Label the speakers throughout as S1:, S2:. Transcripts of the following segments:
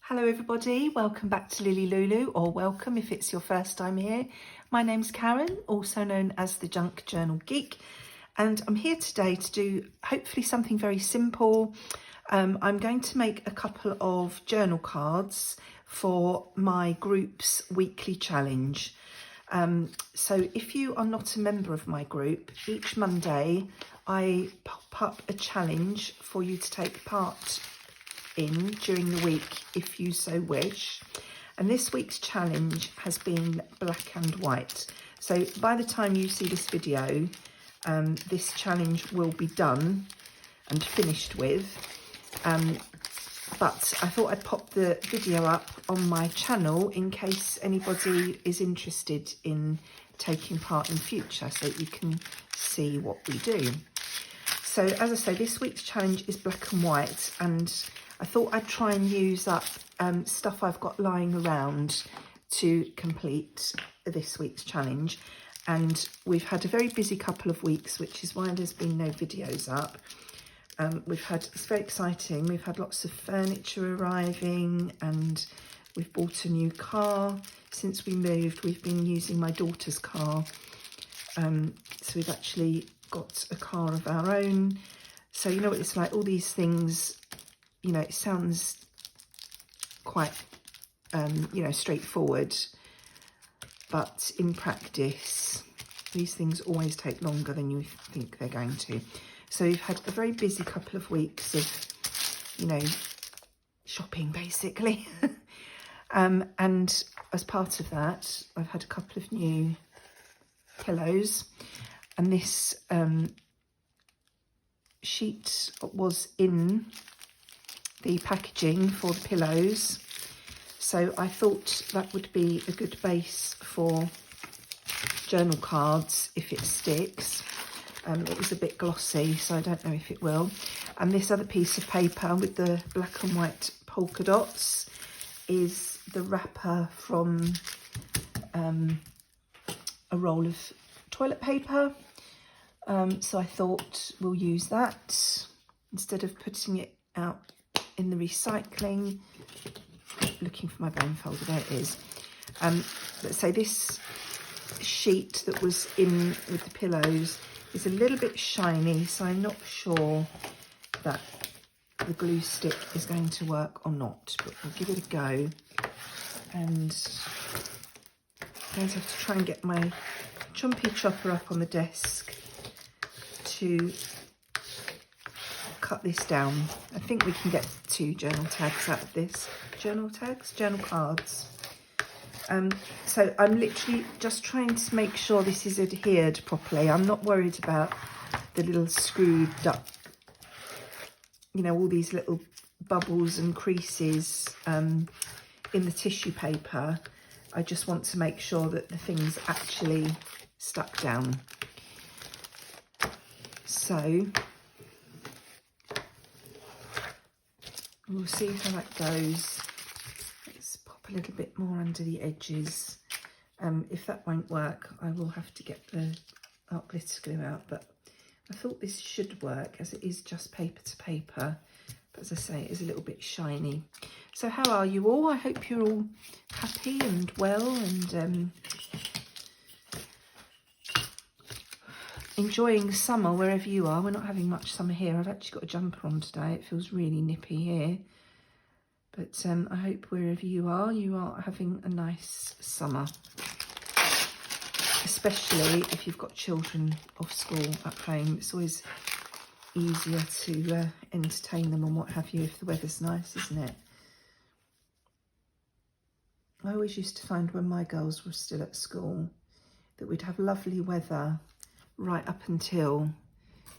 S1: Hello everybody, welcome back to LilyLuLou, or welcome if it's your first time here. My name's Karen, also known as the Junk Journal Geek, and I'm here today to do hopefully something very simple. I'm going to make a couple of journal cards for my group's weekly challenge. So if you are not a member of my group, each Monday I pop up a challenge for you to take part in during the week if you so wish, and this week's challenge has been black and white. So by the time you see this video, this challenge will be done and finished with, but I thought I'd pop the video up on my channel in case anybody is interested in taking part in future, so that you can see what we do. So as I say, this week's challenge is black and white, and I thought I'd try and use up stuff I've got lying around to complete this week's challenge. And we've had a very busy couple of weeks, which is why there's been no videos up. It's very exciting. We've had lots of furniture arriving, and we've bought a new car. Since we moved, we've been using my daughter's car. So we've actually got a car of our own. So you know what it's like, all these things, you know, it sounds quite, straightforward, but in practice, these things always take longer than you think they're going to. So we've had a very busy couple of weeks of, shopping basically. And as part of that, I've had a couple of new pillows, and this sheet was in the packaging for the pillows, so I thought that would be a good base for journal cards if it sticks. It was a bit glossy, so I don't know if it will. And this other piece of paper with the black and white polka dots is the wrapper from a roll of toilet paper. So I thought we'll use that instead of putting it out in the recycling. Looking for my bone folder, there it is. Let's say this sheet that was in with the pillows is a little bit shiny, so I'm not sure that the glue stick is going to work or not, but we'll give it a go. And I'm going to have to try and get my chompy chopper up on the desk to cut this down. I think we can get 2 journal tags out of this. Journal cards. So I'm literally just trying to make sure this is adhered properly. I'm not worried about the little screwed up, all these little bubbles and creases in the tissue paper. I just want to make sure that the thing's actually stuck down. So we'll see how that goes. Let's pop a little bit more under the edges. If that won't work, I will have to get the art glitter glue out, but I thought this should work as it is just paper to paper. But as I say, it is a little bit shiny. So how are you all? I hope you're all happy and well and enjoying summer wherever you are. We're not having much summer here. I've actually got a jumper on today. It feels really nippy here. But I hope wherever you are having a nice summer. Especially if you've got children off school at home. It's always easier to entertain them and what have you if the weather's nice, isn't it? I always used to find when my girls were still at school that we'd have lovely weather right up until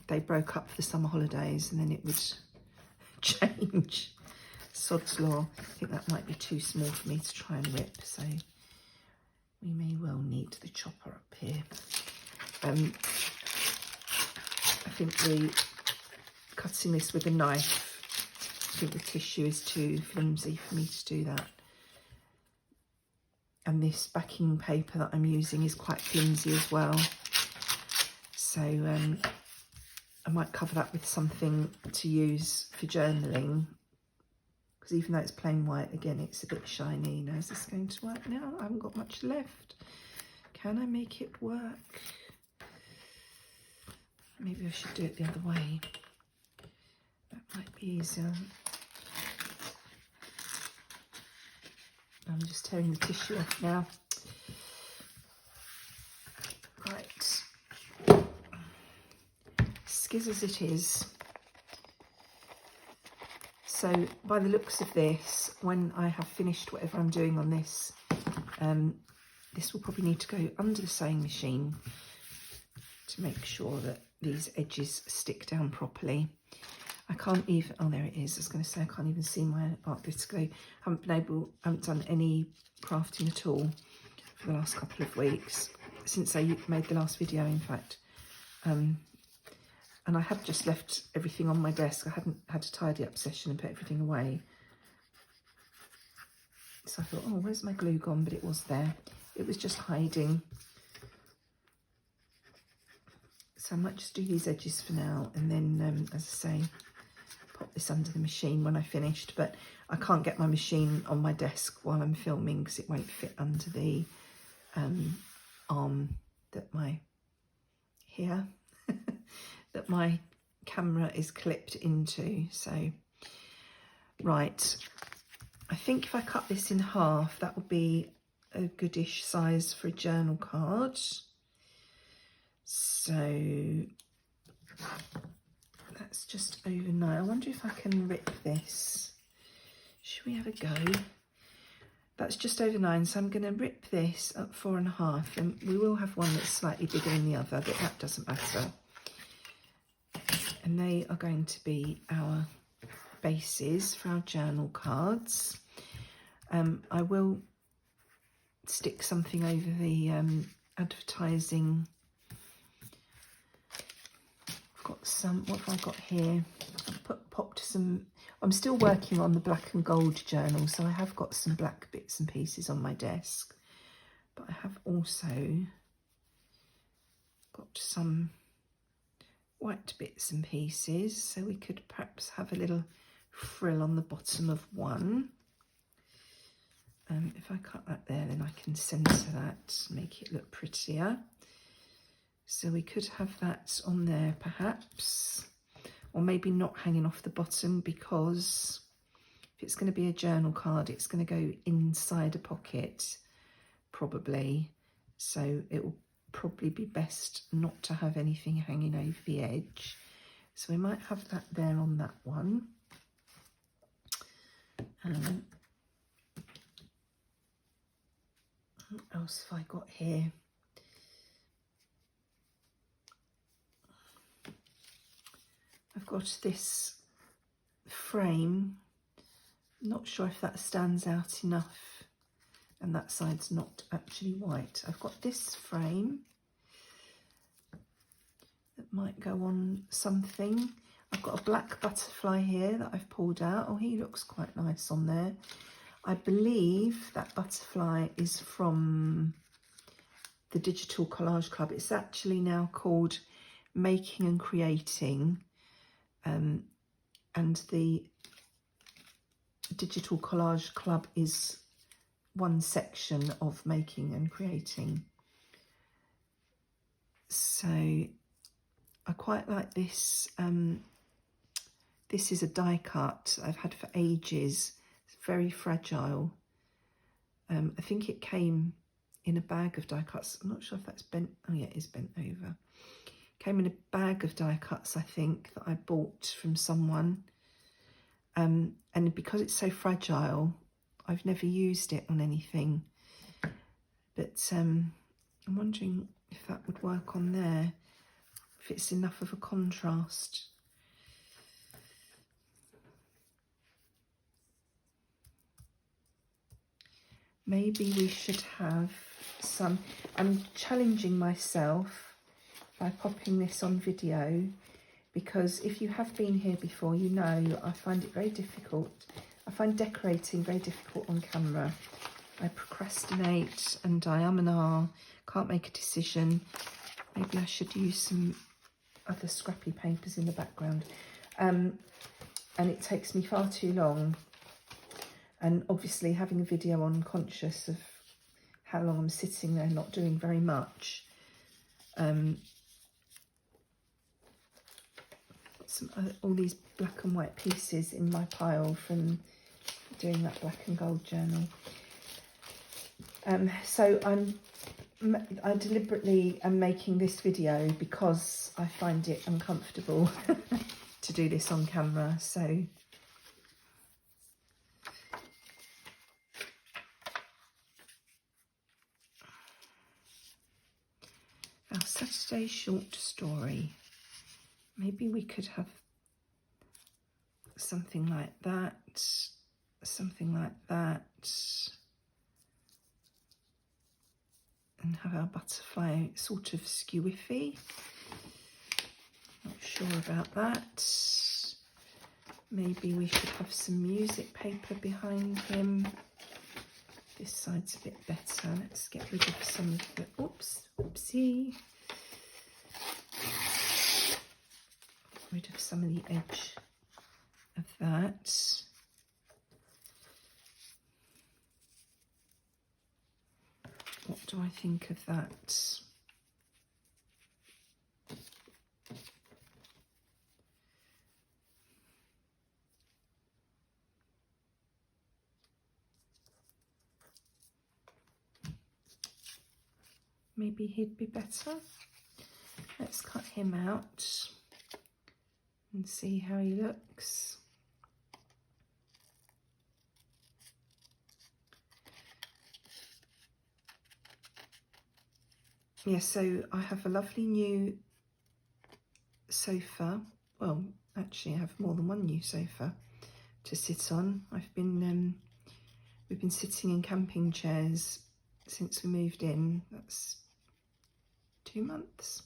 S1: they broke up for the summer holidays, and then it would change. Sod's law. I think that might be too small for me to try and rip, so we may well need the chopper up here. I think cutting this with a knife, I think the tissue is too flimsy for me to do that. And this backing paper that I'm using is quite flimsy as well. So I might cover that with something to use for journaling, because even though it's plain white, again, it's a bit shiny. Now, is this going to work now? I haven't got much left. Can I make it work? Maybe I should do it the other way. That might be easier. I'm just tearing the tissue off now. Right. Skiz as it is. So by the looks of this, when I have finished whatever I'm doing on this, this will probably need to go under the sewing machine to make sure that these edges stick down properly. I can't even, oh there it is, I was going to say I can't even see my art disc. I haven't done any crafting at all for the last couple of weeks, since I made the last video in fact. And I have just left everything on my desk. I hadn't had a tidy up session and put everything away. So I thought, oh, where's my glue gone? But it was there. It was just hiding. So I might just do these edges for now, and then, as I say, pop this under the machine when I finished. But I can't get my machine on my desk while I'm filming because it won't fit under the arm that that my camera is clipped into. So, right, I think if I cut this in half, that would be a goodish size for a journal card. So that's just over 9. I wonder if I can rip this. Should we have a go? That's just over 9, so I'm going to rip this up 4.5, and we will have one that's slightly bigger than the other, but that doesn't matter. And they are going to be our bases for our journal cards. I will stick something over the advertising. I've got some, what have I got here? I've popped some, I'm still working on the black and gold journal, so I have got some black bits and pieces on my desk, but I have also got some white bits and pieces, so we could perhaps have a little frill on the bottom of one. If I cut that there, then I can centre that, make it look prettier. So we could have that on there perhaps, or maybe not hanging off the bottom, because if it's going to be a journal card, it's going to go inside a pocket probably, so it will probably be best not to have anything hanging over the edge. So we might have that there on that one. What else have I got here? I've got this frame. Not sure if that stands out enough, and that side's not actually white. I've got this frame that might go on something. I've got a black butterfly here that I've pulled out. Oh, he looks quite nice on there. I believe that butterfly is from the Digital Collage Club. It's actually now called Making and Creating, and the Digital Collage Club is one section of Making and Creating. So I quite like this. This is a die cut I've had for ages. It's very fragile. I think it came in a bag of die cuts. I'm not sure if that's bent. Oh yeah, it is bent over. Came in a bag of die cuts, I think, that I bought from someone. And because it's so fragile, I've never used it on anything. But I'm wondering if that would work on there, if it's enough of a contrast. Maybe we should have some, I'm challenging myself by popping this on video, because if you have been here before, you know I find it very difficult. I find decorating very difficult on camera. I procrastinate and I and ah, can't make a decision. Maybe I should use some other scrappy papers in the background. And it takes me far too long And obviously having a video on, conscious of how long I'm sitting there not doing very much. All these black and white pieces in my pile from doing that black and gold journal. So I deliberately am making this video because I find it uncomfortable to do this on camera. So our Saturday short story. Maybe we could have something like that, something like that, and have our butterfly sort of skewiffy. Not sure about that. Maybe we should have some music paper behind him. This side's a bit better. Let's get rid of some of the, oopsie. Get rid of some of the edge of that. What do I think of that? Maybe he'd be better. Let's cut him out and see how he looks. Yeah, so I have a lovely new sofa. Well, actually I have more than one new sofa to sit on. We've been sitting in camping chairs since we moved in. That's 2 months.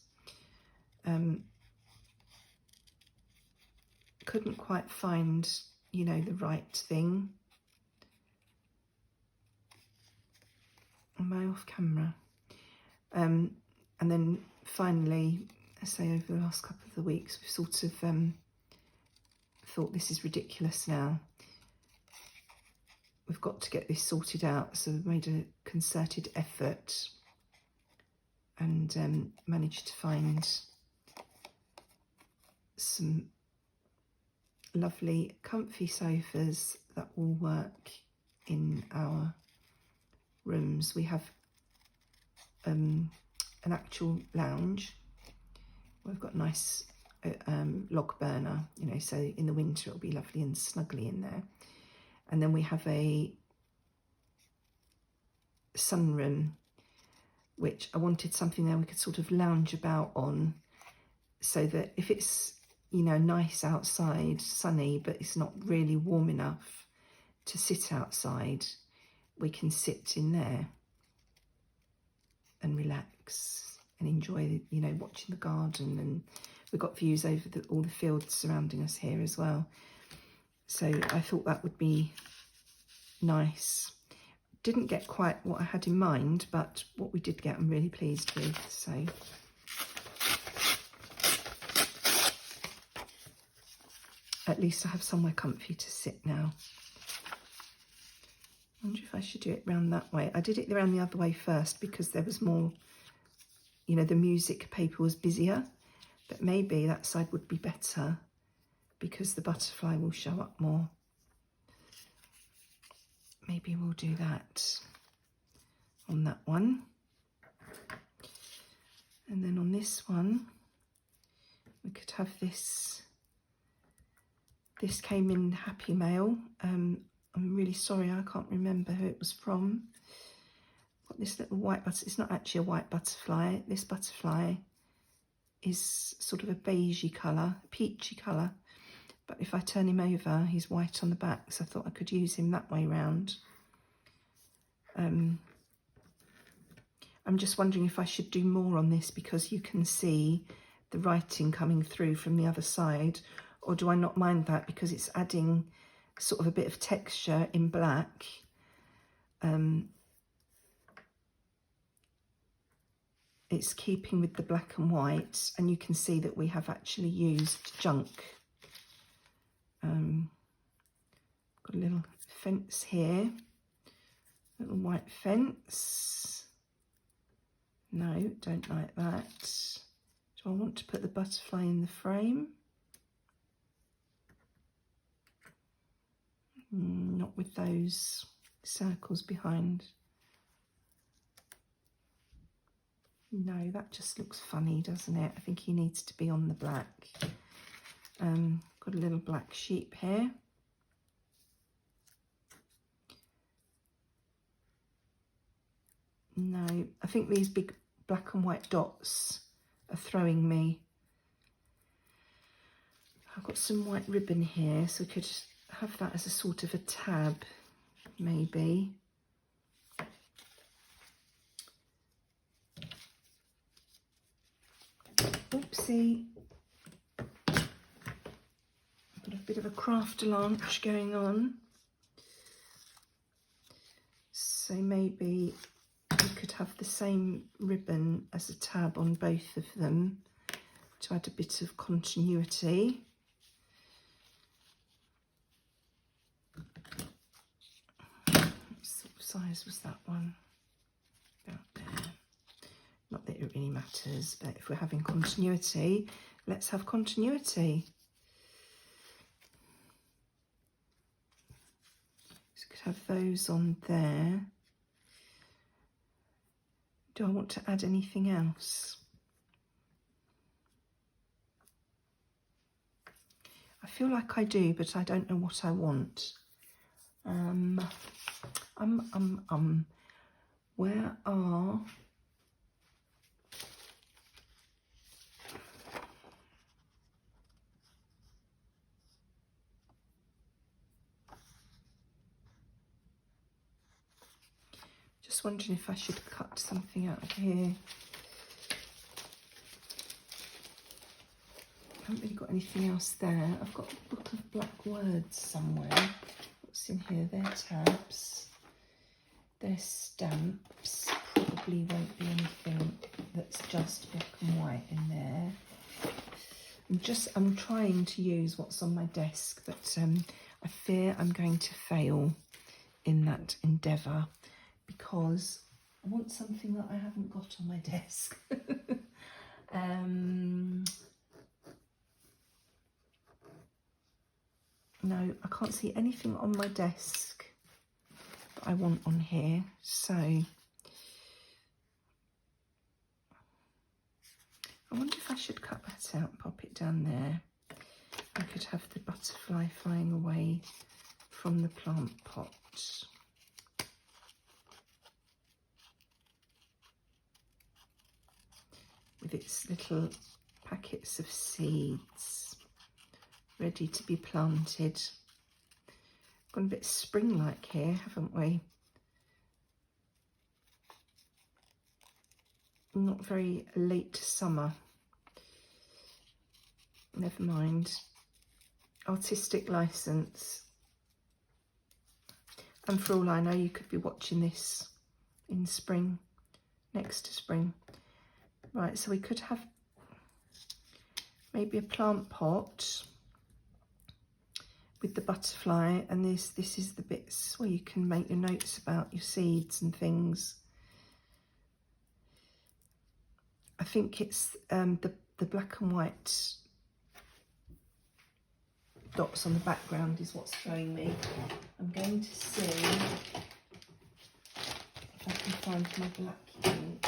S1: Couldn't quite find, you know, the right thing. Am I off camera? And then finally, I say over the last couple of the weeks, we've sort of thought this is ridiculous now. We've got to get this sorted out. So we've made a concerted effort and managed to find some lovely comfy sofas that will work in our rooms. We have an actual lounge. We've got a nice log burner, you know, so in the winter it'll be lovely and snuggly in there. And then we have a sunroom, which I wanted something there we could sort of lounge about on, so that if it's, you know, nice outside, sunny, but it's not really warm enough to sit outside, we can sit in there and relax and enjoy, you know, watching the garden. And we've got views over all the fields surrounding us here as well. So I thought that would be nice. Didn't get quite what I had in mind, but what we did get I'm really pleased with. So at least I have somewhere comfy to sit now. I wonder if I should do it round that way. I did it around the other way first because there was more, you know, the music paper was busier, but maybe that side would be better because the butterfly will show up more. Maybe we'll do that on that one. And then on this one, we could have this. This came in Happy Mail. I'm really sorry, I can't remember who it was from. Got this little white butterfly. It's not actually a white butterfly. This butterfly is sort of a beigey colour, peachy colour. But if I turn him over, he's white on the back, so I thought I could use him that way round. I'm just wondering if I should do more on this because you can see the writing coming through from the other side, or do I not mind that because it's adding sort of a bit of texture in black. It's keeping with the black and white, and you can see that we have actually used junk. Got Got a little fence here, little white fence. No, don't like that. Do I want to put the butterfly in the frame? Not with those circles behind. No, that just looks funny, doesn't it? I think he needs to be on the black. Got a little black sheep here. No, I think these big black and white dots are throwing me. I've got some white ribbon here, so we could have that as a sort of a tab, maybe. Oopsie. Got a bit of a craft lunch going on. So maybe we could have the same ribbon as a tab on both of them to add a bit of continuity. What size was that one? About there. Not that it really matters, but if we're having continuity, let's have continuity. So we could have those on there. Do I want to add anything else? I feel like I do, but I don't know what I want. Where are... Just wondering if I should cut something out of here. I haven't really got anything else there. I've got a book of black words somewhere. What's in here? They're tabs. They're stamps. Probably won't be anything that's just black and white in there. I'm trying to use what's on my desk, but I fear I'm going to fail in that endeavour, because I want something that I haven't got on my desk. No, I can't see anything on my desk that I want on here, so I wonder if I should cut that out and pop it down there. I could have the butterfly flying away from the plant pot. With its little packets of seeds ready to be planted. Gone a bit spring-like here, haven't we? Not very late summer. Never mind. Artistic license. And for all I know, you could be watching this in spring, next to spring. Right, so we could have maybe a plant pot with the butterfly, and this is the bits where you can make your notes about your seeds and things. I think it's the black and white dots on the background is what's throwing me. I'm going to see if I can find my black ink.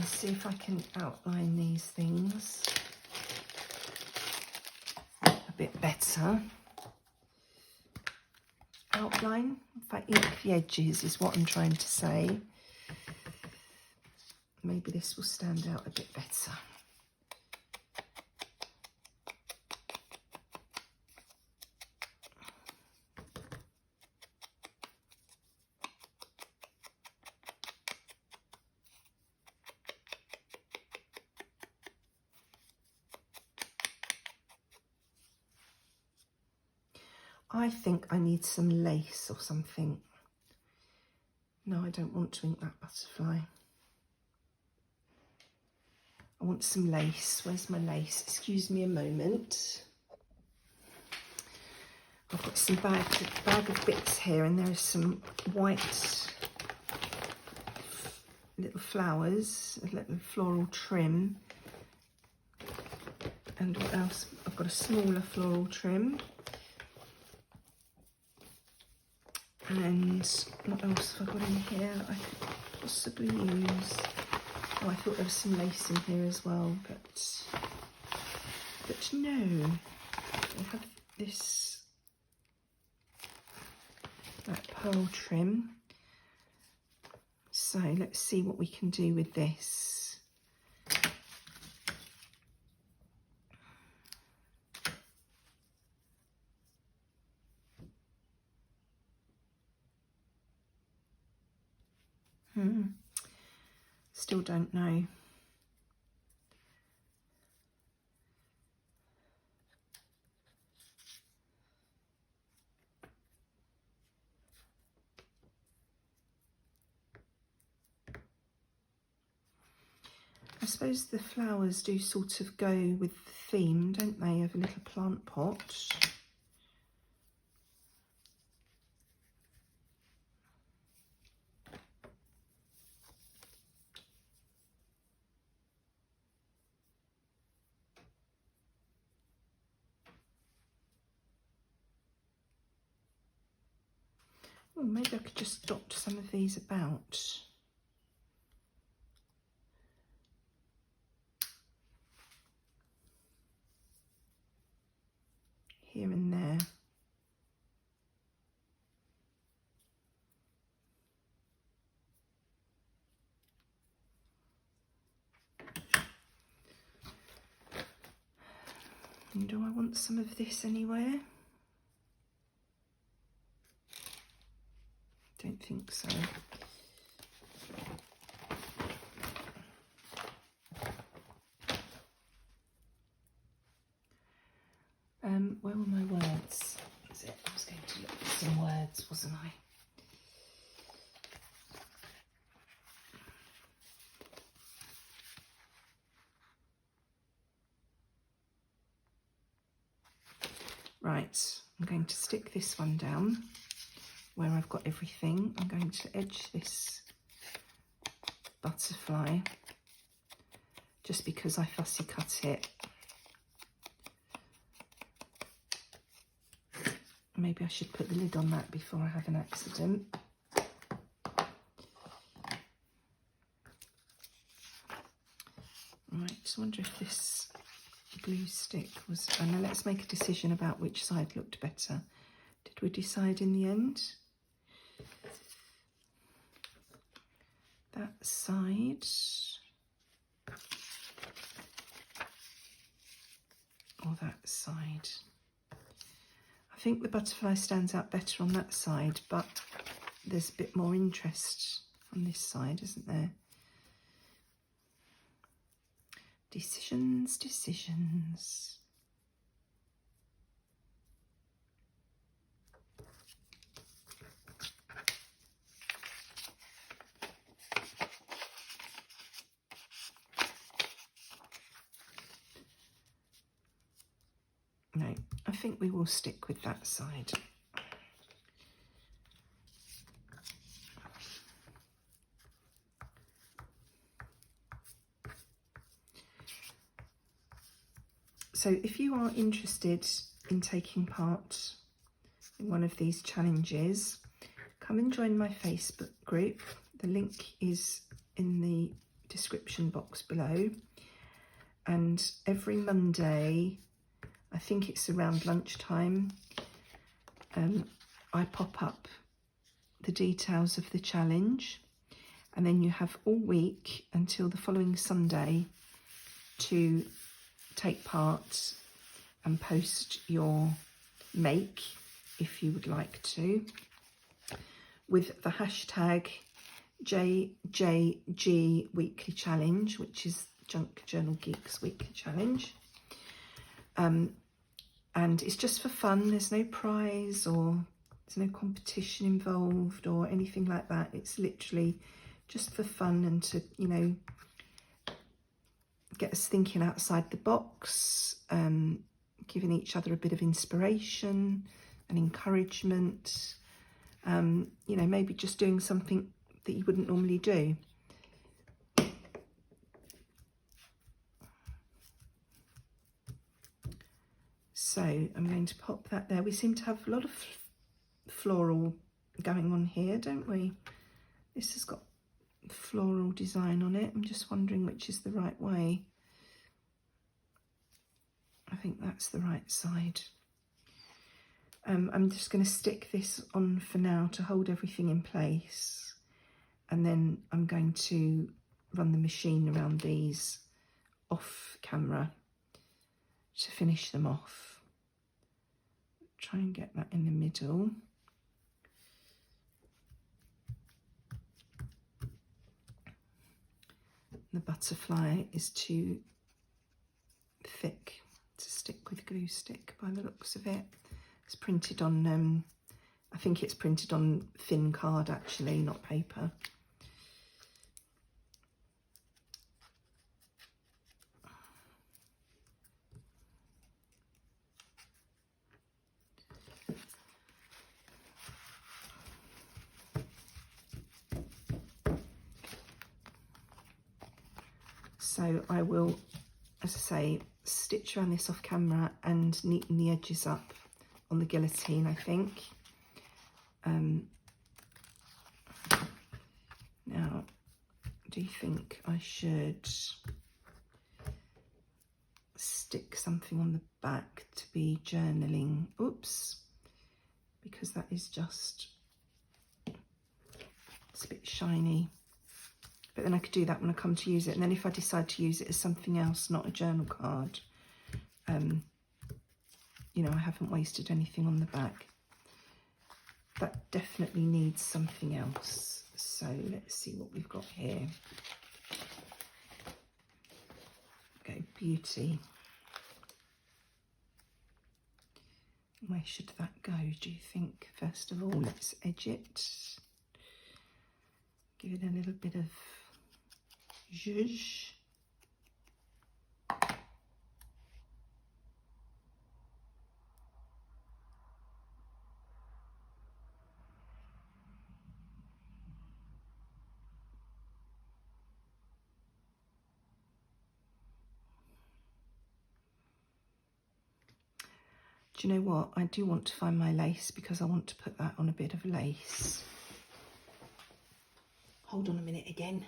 S1: See if I can outline these things a bit better. Outline, if I ink the edges is what I'm trying to say. Maybe this will stand out a bit better. I think I need some lace or something. No, I don't want to ink that butterfly. I I want some lace. Where's my lace? Excuse me a moment. I've got some bag of bits here, and there are some white little flowers, a little floral trim. And what else? I've got a smaller floral trim. And what else have I got in here that I could possibly use? Oh, I thought there was some lace in here as well, but no. I have this that pearl trim. So let's see what we can do with this. Still don't know. I suppose the flowers do sort of go with the theme, don't they, of a little plant pot. Oh, maybe I could just dot some of these about. Here and there. And do I want some of this anywhere? Don't think so. Where were my words? Was it? I was going to look for some words, wasn't I? Right, I'm going to stick this one down where I've got everything. I'm going to edge this butterfly just because I fussy cut it. Maybe I should put the lid on that before I have an accident. Right, I wonder if this glue stick was... Oh no, let's make a decision about which side looked better. Did we decide in the end? That side. Or that side. I think the butterfly stands out better on that side, but there's a bit more interest on this side, isn't there? Decisions, decisions. No, I think we will stick with that side. So if you are interested in taking part in one of these challenges, come and join my Facebook group. The link is in the description box below. And every Monday, I think it's around lunchtime, I pop up the details of the challenge, and then you have all week until the following Sunday to take part and post your make if you would like to, with the hashtag JJG Weekly Challenge, which is Junk Journal Geeks Weekly Challenge. And it's just for fun. There's no prize or there's no competition involved or anything like that. It's literally just for fun and to, you know, get us thinking outside the box, giving each other a bit of inspiration and encouragement. You know, maybe just doing something that you wouldn't normally do. So I'm going to pop that there. We seem to have a lot of floral going on here, don't we? This has got floral design on it. I'm just wondering which is the right way. I think that's the right side. I'm just going to stick this on for now to hold everything in place, and then I'm going to run the machine around these off camera to finish them off. Try and get that in the middle. The butterfly is too thick to stick with glue stick by the looks of it. It's printed on, I think it's printed on thin card actually, not paper. So I will, as I say, stitch around this off camera and neaten the edges up on the guillotine, I think. Now, do you think I should stick something on the back to be journaling? Oops, because that is just, it's a bit shiny. But then I could do that when I come to use it. And then if I decide to use it as something else, not a journal card, you know, I haven't wasted anything on the back. That definitely needs something else. So let's see what we've got here. Okay, beauty. Where should that go, do you think? First of all, let's edge it. Give it a little bit of zhuzh. Do you know what? I do want to find my lace because I want to put that on a bit of lace. Hold on a minute again.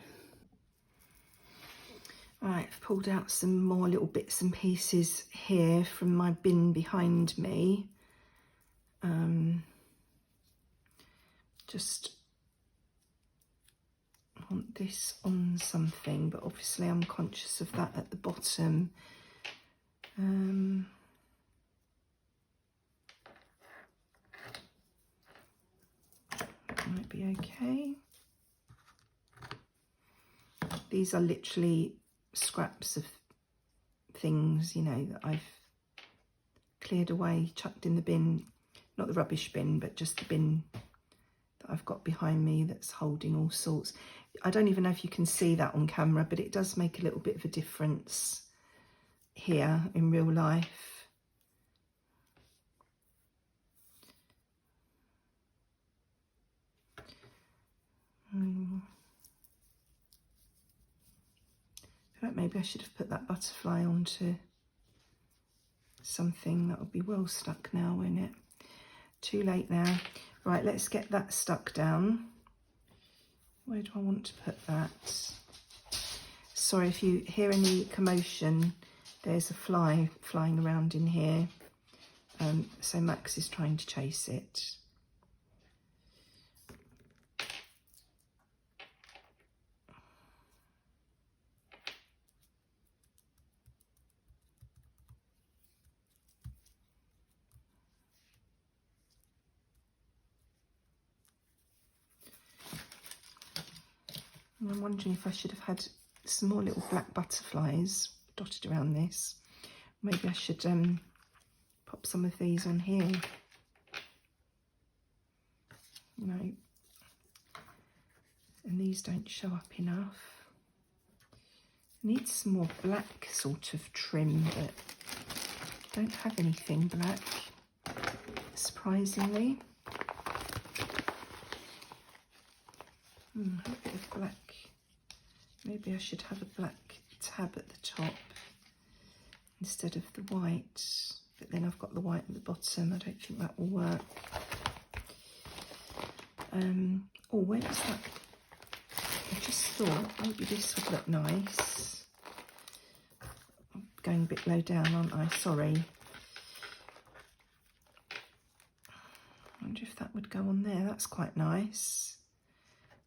S1: Right, I've pulled out some more little bits and pieces here from my bin behind me. Just want this on something, but obviously I'm conscious of that at the bottom. Might be okay. These are literally scraps of things, you know, that I've cleared away, chucked in the bin, not the rubbish bin, but just the bin that I've got behind me that's holding all sorts. I don't even know if you can see that on camera, but it does make a little bit of a difference here in real life. I feel like maybe I should have put that butterfly onto something. That would be well stuck now, won't it? Too late now. Right, let's get that stuck down. Where do I want to put that? Sorry if you hear any commotion. There's a fly flying around in here. So Max is trying to chase it. I'm wondering if I should have had some more little black butterflies dotted around this. Maybe I should pop some of these on here. No. And these don't show up enough. Need some more black sort of trim, but don't have anything black, surprisingly. A bit of black. Maybe I should have a black tab at the top instead of the white, but then I've got the white at the bottom. I don't think that will work. Oh, where was that? I just thought maybe this would look nice. I'm going a bit low down, aren't I? Sorry. I wonder if that would go on there. That's quite nice.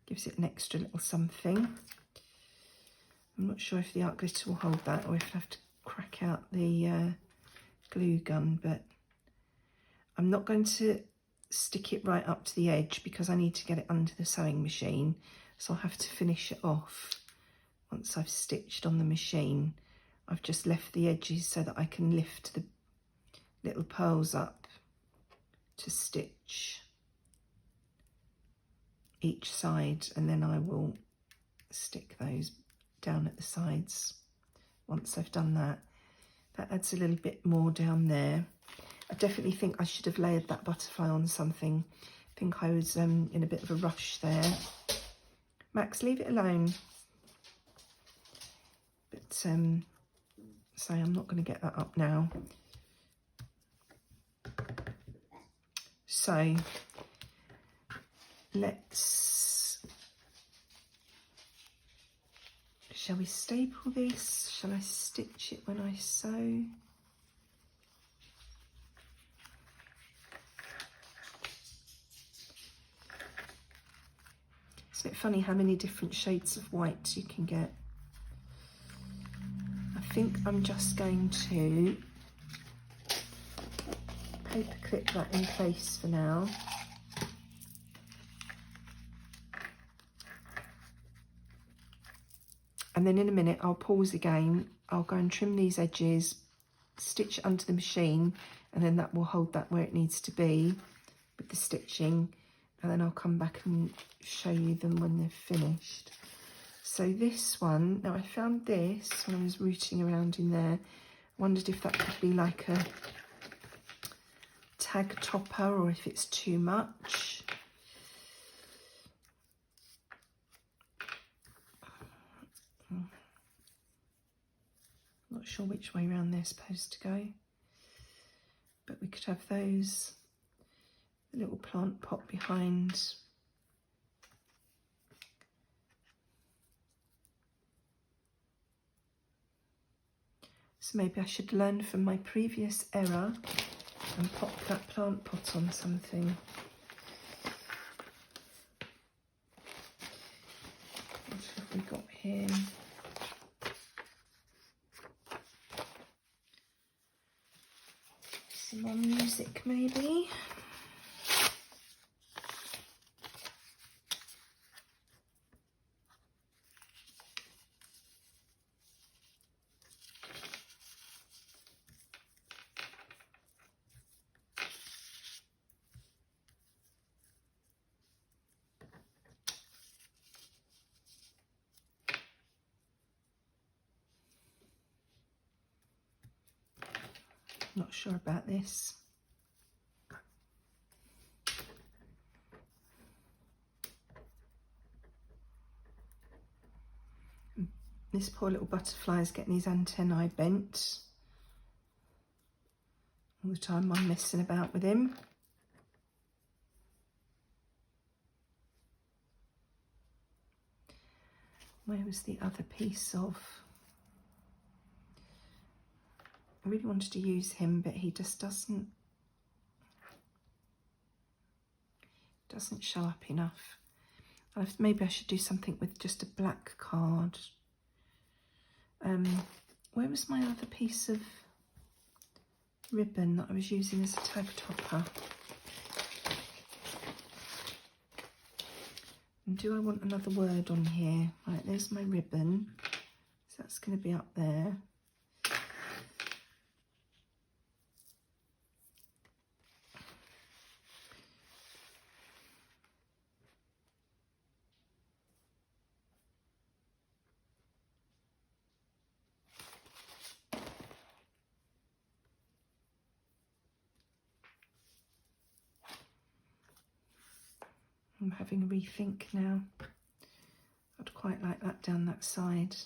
S1: Gives it an extra little something. I'm not sure if the art glitter will hold that or if I have to crack out the glue gun, but I'm not going to stick it right up to the edge because I need to get it under the sewing machine, so I'll have to finish it off once I've stitched on the machine. I've just left the edges so that I can lift the little pearls up to stitch each side, and then I will stick those down at the sides once I've done that. That adds a little bit more down there. I definitely think I should have layered that butterfly on something. I think I was in a bit of a rush there. Max, leave it alone. But so I'm not going to get that up now. So shall we staple this? Shall I stitch it when I sew? Isn't it funny how many different shades of white you can get? I think I'm just going to paper clip that in place for now. And then in a minute I'll pause again, I'll go and trim these edges, stitch it under the machine, and then that will hold that where it needs to be with the stitching, and then I'll come back and show you them when they're finished. So this one, now I found this when I was rooting around in there. I wondered if that could be like a tag topper or if it's too much. Not sure which way around they're supposed to go, but we could have those, a little plant pot behind. So maybe I should learn from my previous error and pop that plant pot on something. What have we got here? Some more music maybe. Not sure about this. This poor little butterfly is getting his antennae bent all the time I'm messing about with him. Where was the other piece of? I really wanted to use him, but he just doesn't show up enough. Maybe I should do something with just a black card. Where was my other piece of ribbon that I was using as a tag topper? And do I want another word on here? Right, there's my ribbon. So that's going to be up there. I'm having a rethink now. I'd quite like that down that side.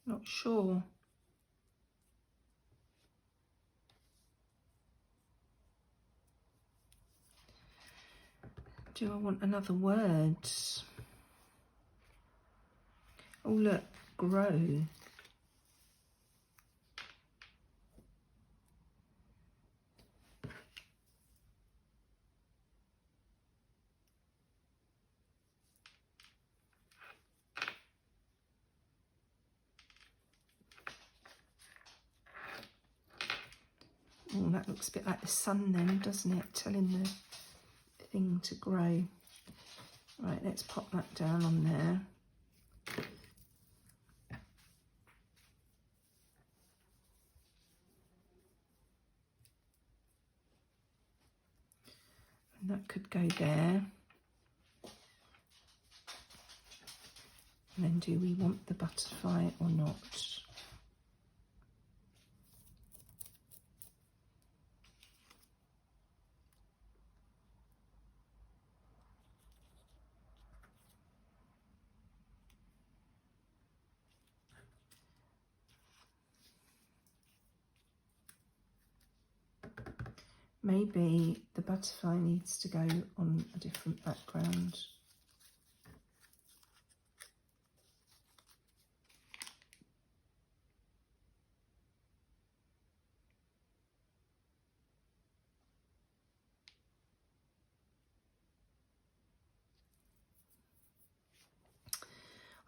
S1: Not sure. Do I want another word? Oh look, grow. Oh, that looks a bit like the sun then, doesn't it? Telling the thing to grow. Right, let's pop that down on there. And that could go there. And then do we want the butterfly or not? Maybe the butterfly needs to go on a different background.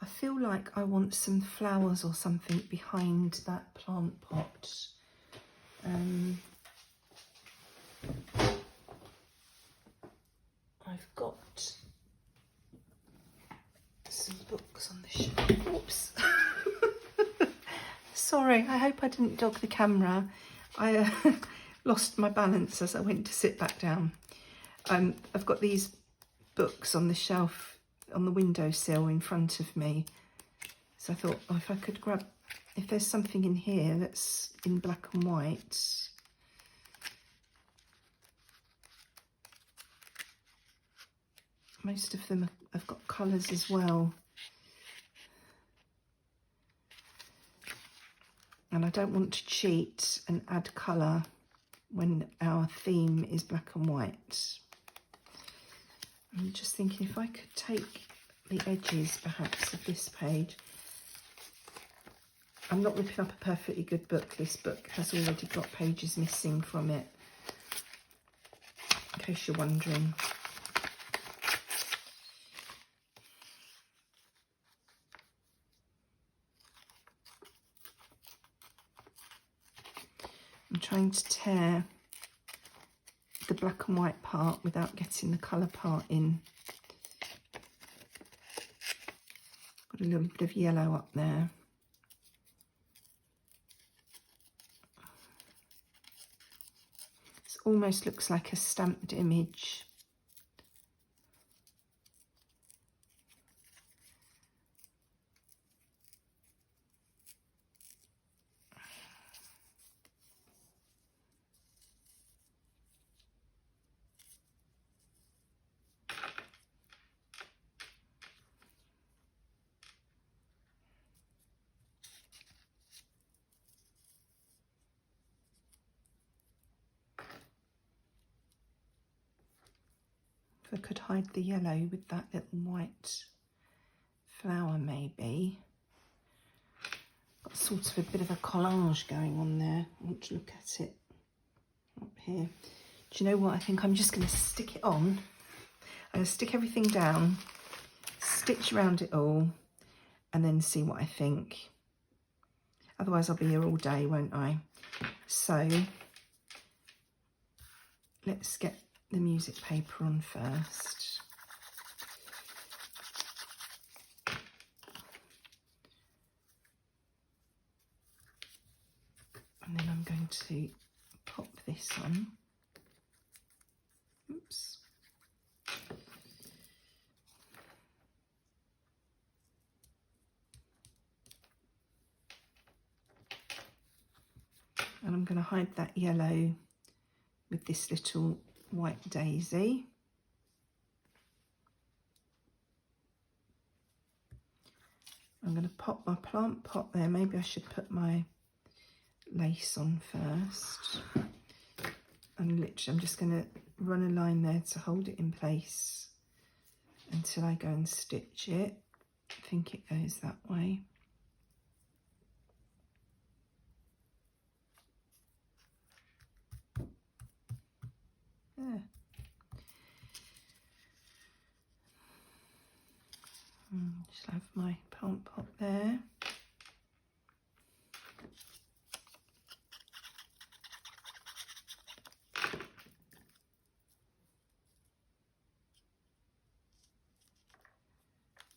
S1: I feel like I want some flowers or something behind that plant pot. I've got some books on the shelf. Oops. Sorry, I hope I didn't dog the camera. I lost my balance as I went to sit back down. I've got these books on the shelf on the windowsill in front of me. So I thought, oh, if I could grab, if there's something in here that's in black and white. Most of them have got colours as well. And I don't want to cheat and add colour when our theme is black and white. I'm just thinking if I could take the edges perhaps of this page. I'm not ripping up a perfectly good book. This book has already got pages missing from it, in case you're wondering. I'm trying to tear the black and white part without getting the colour part in. Got a little bit of yellow up there. It almost looks like a stamped image. If I could hide the yellow with that little white flower maybe. Got sort of a bit of a collage going on there. I want to look at it up here. Do you know what? I think I'm just going to stick it on. I'm going to stick everything down, stitch around it all, and then see what I think. Otherwise I'll be here all day, won't I? So let's get the music paper on first. And then I'm going to pop this on. Oops. And I'm going to hide that yellow with this little white daisy. I'm going to pop my plant pot there. Maybe I should put my lace on first. And literally I'm just going to run a line there to hold it in place until I go and stitch it. I think it goes that way. There. Just have my plant pot there.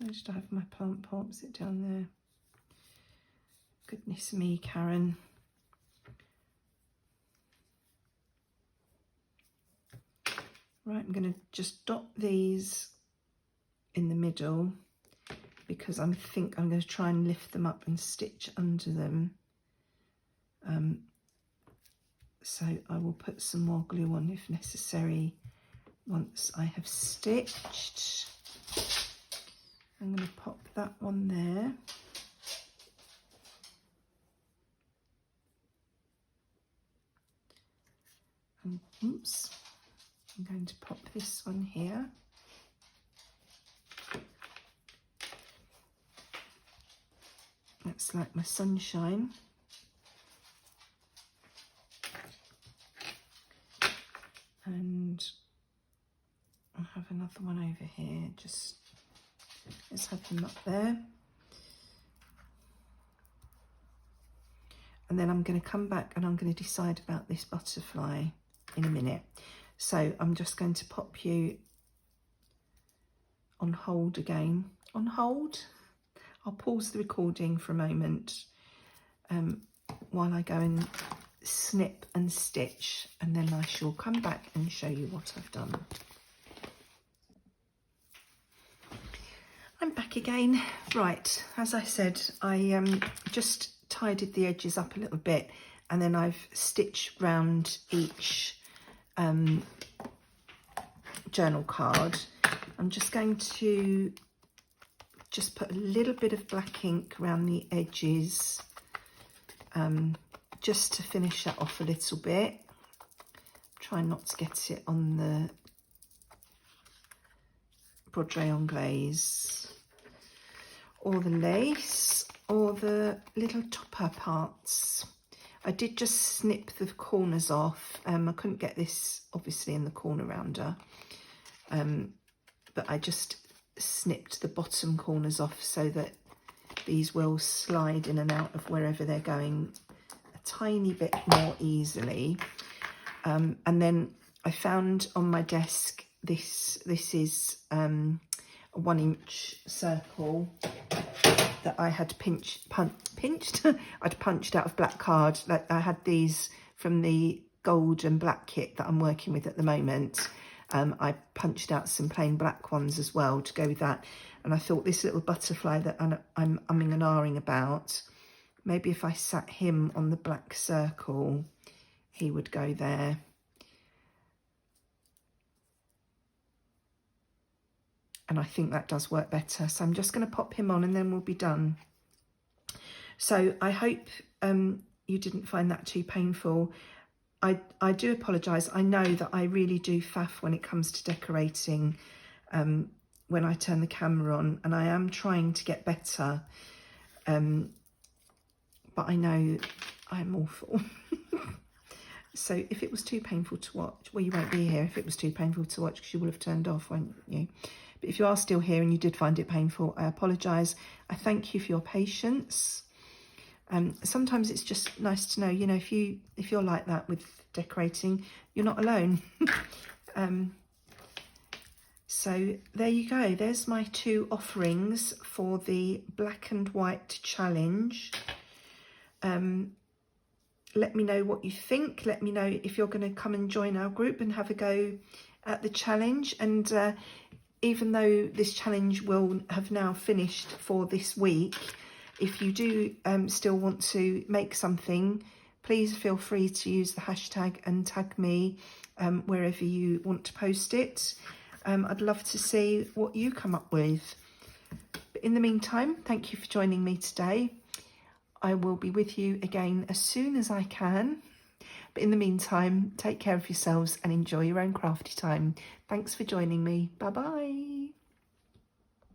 S1: I just have my plant pot, sit down there. Goodness me, Karen. Right, I'm going to just dot these in the middle because I think I'm going to try and lift them up and stitch under them. So I will put some more glue on if necessary once I have stitched. I'm going to pop that one there. And oops, I'm going to pop this one here. That's like my sunshine. And I have another one over here, just let's have them up there. And then I'm going to come back and I'm going to decide about this butterfly in a minute. So I'm just going to pop you on hold again. On hold? I'll pause the recording for a moment while I go and snip and stitch, and then I shall come back and show you what I've done. I'm back again. Right, as I said, I just tidied the edges up a little bit, and then I've stitched round each journal card. I'm just going to just put a little bit of black ink around the edges, just to finish that off a little bit. Try not to get it on the broderie anglaise or the lace or the little topper parts. I did just snip the corners off. I couldn't get this obviously in the corner rounder, but I just snipped the bottom corners off so that these will slide in and out of wherever they're going a tiny bit more easily. And then I found on my desk this is a 1 inch circle that I had I'd punched out of black card. Like I had these from the gold and black kit that I'm working with at the moment. I punched out some plain black ones as well to go with that. And I thought this little butterfly that I'm umming and ahhing about, maybe if I sat him on the black circle, he would go there. And I think that does work better. So I'm just going to pop him on and then we'll be done. So I hope you didn't find that too painful. I do apologise. I know that I really do faff when it comes to decorating when I turn the camera on, and I am trying to get better, but I know I'm awful. So if it was too painful to watch, well, you won't be here if it was too painful to watch, because you will have turned off, won't you? But if you are still here and you did find it painful, I apologise. I thank you for your patience. Sometimes it's just nice to know, you know, if you're like that with decorating, you're not alone. So there you go. There's my 2 offerings for the black and white challenge. Let me know what you think. Let me know if you're going to come and join our group and have a go at the challenge. And even though this challenge will have now finished for this week, if you do still want to make something, please feel free to use the hashtag and tag me wherever you want to post it. I'd love to see what you come up with. But in the meantime, thank you for joining me today. I will be with you again as soon as I can. But in the meantime, take care of yourselves and enjoy your own crafty time. Thanks for joining me. Bye-bye.